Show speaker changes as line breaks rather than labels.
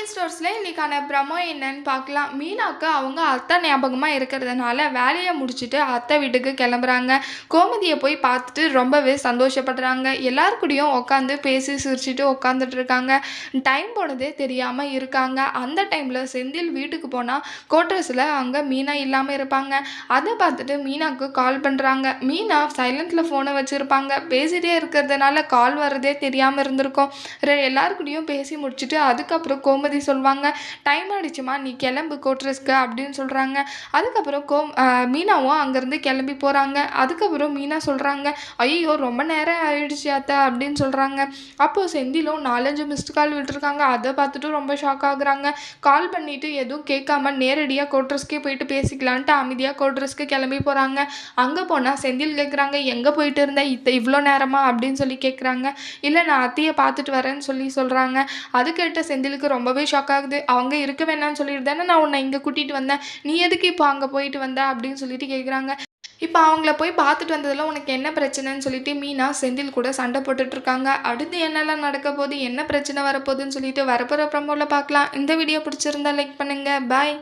பாண்டியன் ஸ்டோர்ஸ்ல இன்னைக்கான ப்ரமோ என்னன்னு பார்க்கலாம். மீனாக்கு அவங்க அத்தை ஞாபகமா இருக்கிறதுனால வேலைய முடிச்சுட்டு அத்தை வீட்டுக்கு கிளம்புறாங்க. கோமதிய போய் பார்த்துட்டு ரொம்பவே சந்தோஷப்படுறாங்க. எல்லார் கூடயும் உட்காந்து பேசி சிரிச்சுட்டு உட்காந்துட்டு இருக்காங்க. டைம் போனதே தெரியாம இருக்காங்க. அந்த டைம்ல செந்தில் வீட்டுக்கு போனா குவார்ட்டர்ஸ்ல அங்க மீனா இல்லாம இருப்பாங்க. அதை பார்த்துட்டு மீனாக்கு கால் பண்றாங்க. மீனா சைலண்ட்ல ஃபோனை வச்சிருப்பாங்க. பேசிட்டே இருக்கிறதுனால கால் வர்றதே தெரியாம இருந்திருக்கும். எல்லார் கூடயும் பேசி முடிச்சுட்டு அதுக்கப்புறம் கோமதி சொல்லுவாங்க, டைம் ஆயிடுச்சுமா நீ கிளம்பு கோட்ரஸ்க்கு அப்படின்னு சொல்கிறாங்க. அதுக்கப்புறம் மீனாவும் அங்கேருந்து கிளம்பி போகிறாங்க. அதுக்கப்புறம் மீனா சொல்கிறாங்க, ஐயோ ரொம்ப நேரம் ஆயிடுச்சு அத்தை அப்படின்னு சொல்கிறாங்க. அப்போது செந்திலும் 4-5 மிஸ்டு கால் விட்டுருக்காங்க. அதை பார்த்துட்டு ரொம்ப ஷாக் ஆகுறாங்க. கால் பண்ணிவிட்டு எதுவும் கேட்காம நேரடியாக கோட்ரஸ்க்கே போயிட்டு பேசிக்கலான்ட்டு அமைதியாக கோட்ரஸ்க்கு கிளம்பி போகிறாங்க. அங்கே போனால் செந்தில் கேட்குறாங்க, எங்கே போயிட்டு இருந்தேன் இவ்வளோ நேரமா அப்படின்னு சொல்லி கேட்குறாங்க. இல்லை நான் அத்தையை பார்த்துட்டு வரேன்னு சொல்கிறாங்க. அது கேட்ட செந்திலுக்கு ரொம்பவே ஷாக் ஆகுது. அவங்க இருக்க வேணாம்னு சொல்லிட்டு தானே நான் உன்னை இங்கே கூட்டிகிட்டு வந்தேன், நீ எதுக்கு இப்போ அங்கே போயிட்டு வந்த அப்படின்னு சொல்லிட்டு கேட்குறாங்க. இப்போ அவங்கள போய் பார்த்துட்டு வந்ததில் உனக்கு என்ன பிரச்சனைன்னு சொல்லிட்டு மீனா செந்தில் கூட சண்டை போட்டுட்ருக்காங்க. அடுத்து என்னெல்லாம் நடக்க போகுது, என்ன பிரச்சனை வரப்போகுதுன்னு சொல்லிட்டு வரப்போகிற ப்ரோமோவில் பார்க்கலாம். இந்த வீடியோ பிடிச்சிருந்தா லைக் பண்ணுங்கள். பாய்.